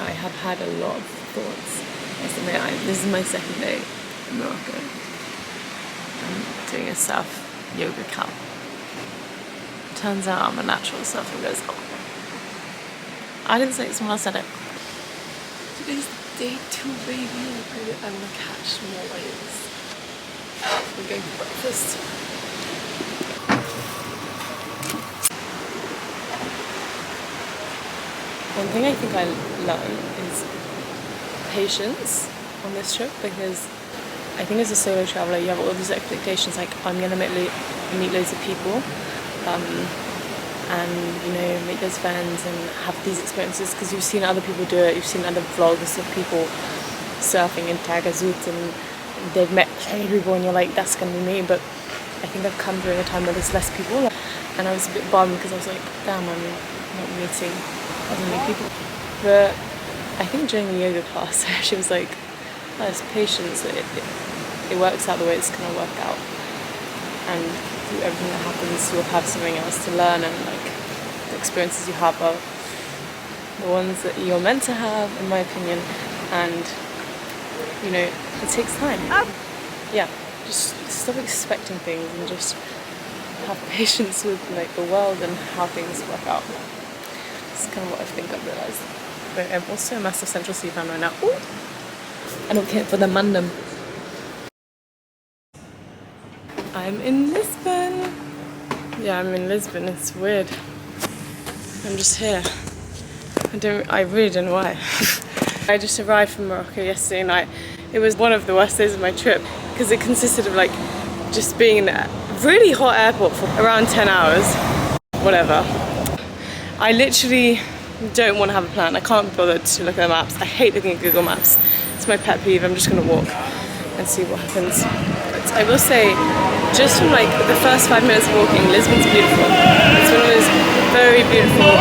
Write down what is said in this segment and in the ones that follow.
I have had a lot of thoughts. This is my second day in Morocco. I'm doing a surf yoga camp. Turns out I'm a natural surfer. Goes, oh. I didn't say it, someone else said it. Today's day 2, baby. I'm gonna catch more waves. We're going for breakfast. One thing I think I learned is patience on this trip, because I think as a solo traveller you have all these expectations like I'm going to meet loads of people and you know, make those friends and have these experiences because you've seen other people do it, you've seen other vlogs of people surfing in Tagazout and they've met plenty of people and you're like, that's going to be me. But I think I've come during a time where there's less people and I was a bit bummed because I was like, damn, I'm not meeting as many people. But I think during the yoga class I actually was like, oh, there's patience, it works out the way it's going to work out, and through everything that happens you'll have something else to learn, and like the experiences you have are the ones that you're meant to have, in my opinion, and you know, it takes time. Yeah, just stop expecting things and just have patience with like the world and how things work out. That's kind of what I think I've realised. But I'm also a massive Central Sea fan right now. Ooh. I don't care for the mandem. I'm in Lisbon. Yeah, I'm in Lisbon. It's weird. I'm just here. I really don't know why. I just arrived from Morocco yesterday night. It was one of the worst days of my trip because it consisted of like just being in a really hot airport for around 10 hours. Whatever. I literally don't want to have a plan. I can't be bothered to look at the maps. I hate looking at Google Maps. It's my pet peeve. I'm just going to walk and see what happens. But I will say, just from like the first 5 minutes of walking, Lisbon's beautiful. It's one of those very beautiful,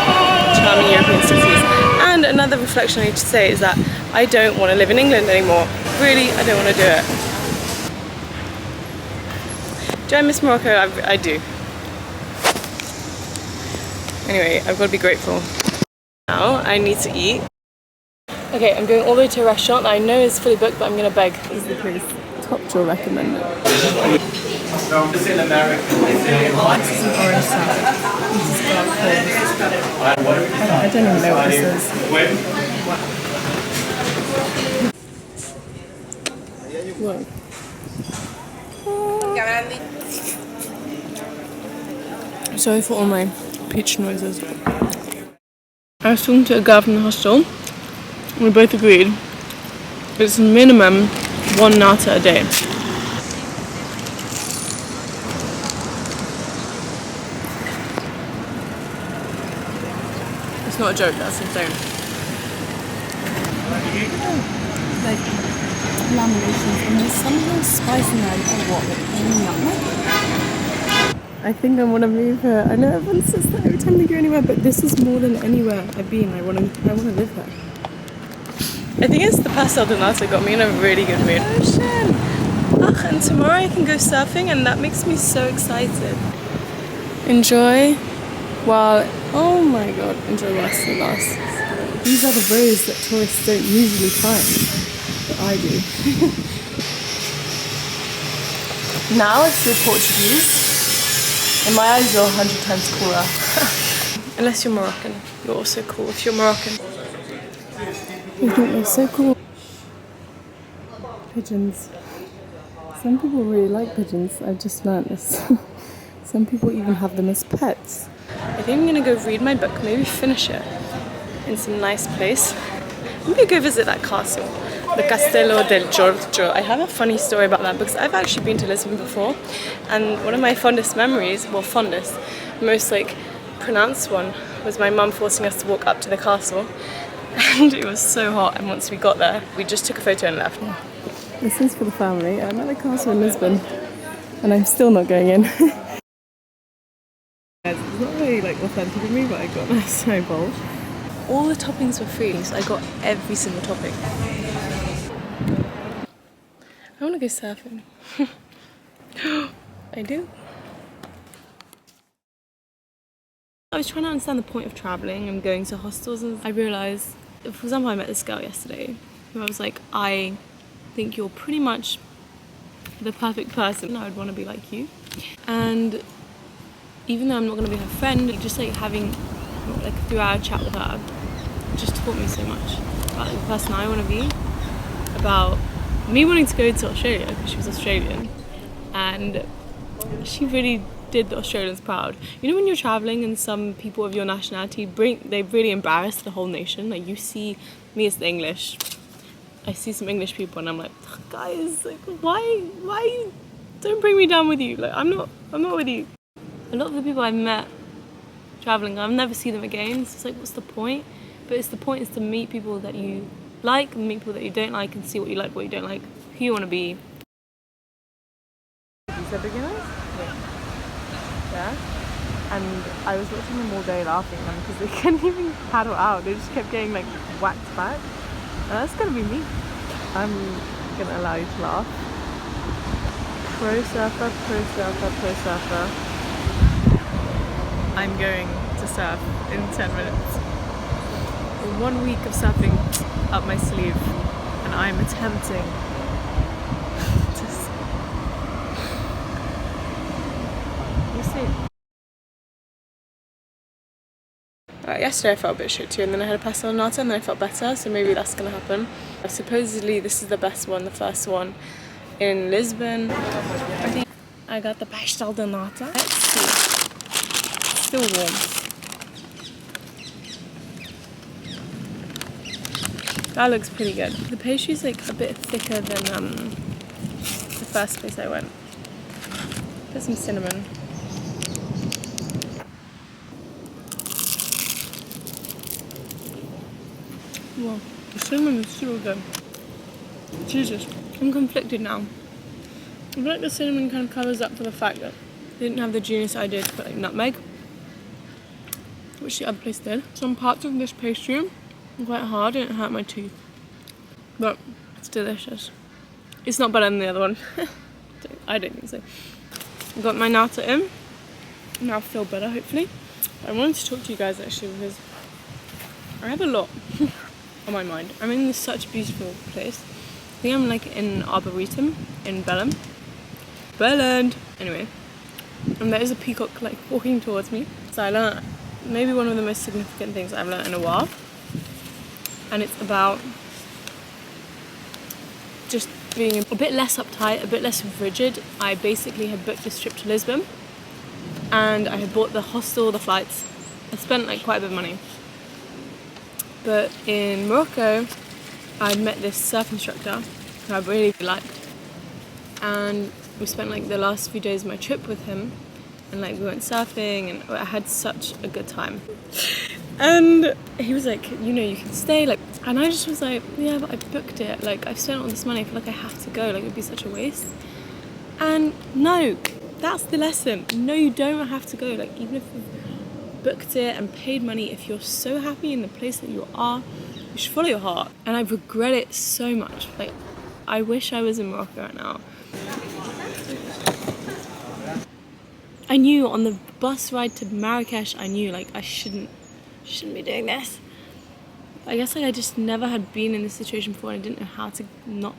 charming European cities. And another reflection I need to say is that I don't want to live in England anymore. Really, I don't want to do it. Do I miss Morocco? I do. Anyway, I've got to be grateful. Now I need to eat. Okay, I'm going all the way to a restaurant that I know is fully booked, but I'm going to beg. This is the place. Top drawer recommended. This is an orange salad. This is dark cold. I don't even know what this is. Whoa. Sorry for all my peach noises. I was talking to a girl from the hostel. We both agreed it's minimum 1 nata a day. It's not a joke, that's insane. Like laminations, and there's something spicy now. Oh, what? I think I want to move here. I know everyone says that every time they go anywhere, but this is more than anywhere I've been. I want to live there. I think it's the pastel de nata got me in a really good mood. Ocean! And tomorrow I can go surfing and that makes me so excited. Enjoy while, oh my god, enjoy while it lasts. These are the rows that tourists don't usually find, but I do. Now it's the Portuguese. In my eyes you're 100 times cooler. Unless you're Moroccan, you're also cool if you're Moroccan. I think they're so cool. Pigeons. Some people really like pigeons. I've just learned this. Some people even have them as pets. I think I'm gonna go read my book, maybe finish it in some nice place. Maybe go visit that castle, the Castello del Giorgio. I have a funny story about that because I've actually been to Lisbon before, and one of my fondest memories, well, most like pronounced one, was my mum forcing us to walk up to the castle. And it was so hot, and once we got there, we just took a photo and left. Yeah. This is for the family. I'm at the castle in Lisbon, and I'm still not going in. It's not really like authentic of me, but I got a acai bowl. All the toppings were free, so I got every single topping. I want to go surfing. I do. I was trying to understand the point of travelling and going to hostels, and I realised For example, I met this girl yesterday who I was like, I think you're pretty much the perfect person. I would want to be like you. And even though I'm not going to be her friend, just like having like a 3-hour chat with her just taught me so much about like, the person I want to be, about me wanting to go to Australia because she was Australian, and she really did the Australians proud. You know when you're traveling and some people of your nationality they really embarrass the whole nation. Like you see me as the English, I see some English people and I'm like, guys, like why don't bring me down with you? Like I'm not with you. A lot of the people I've met traveling, I'll never see them again. So it's like, what's the point? But the point is to meet people that you like and meet people that you don't like and see what you like, what you don't like, who you want to be. These are beginners? Yeah. And I was watching them all day laughing at them because they couldn't even paddle out. They just kept getting like whacked back. And that's gonna be me. I'm gonna allow you to laugh. Pro surfer, pro surfer, pro surfer. I'm going to surf in 10 minutes. 1 week of surfing up my sleeve, and I'm attempting to We'll see. Yesterday I felt a bit shit too, and then I had a pastel nata and then I felt better, so maybe that's gonna happen. Supposedly this is the best one, the first one in Lisbon. I think I got the pastel de nata. Let's see. Still warm. That looks pretty good. The pastry's like a bit thicker than the first place I went. Put some cinnamon. Wow, the cinnamon is super good. Jesus, I'm conflicted now. I feel like the cinnamon kind of covers up for the fact that they didn't have the genius idea to put like nutmeg, which the other place did. Some parts of this pastry are quite hard and it hurt my teeth, but it's delicious. It's not better than the other one. I don't think so. I've got my nata in. Now I feel better, hopefully. I wanted to talk to you guys actually because I have a lot on my mind. I'm in such a beautiful place. I think I'm like in Arboretum in Bellem. Anyway, and there is a peacock like walking towards me. So I learned maybe one of the most significant things I've learned in a while. And it's about just being a bit less uptight, a bit less rigid. I basically had booked this trip to Lisbon and I had bought the hostel, the flights. I spent like quite a bit of money. But in Morocco, I'd met this surf instructor who I really liked. And we spent like the last few days of my trip with him and like we went surfing and I had such a good time. And he was like, you know, you can stay, like, and I just was like, yeah, but I booked it, like I've spent all this money, I feel like I have to go, like it would be such a waste. And no, that's the lesson. No, you don't have to go. Like even if you've booked it and paid money, if you're so happy in the place that you are, you should follow your heart. And I regret it so much. Like I wish I was in Morocco right now. I knew on the bus ride to Marrakesh, I knew like I shouldn't be doing this. I guess like I just never had been in this situation before and I didn't know how to not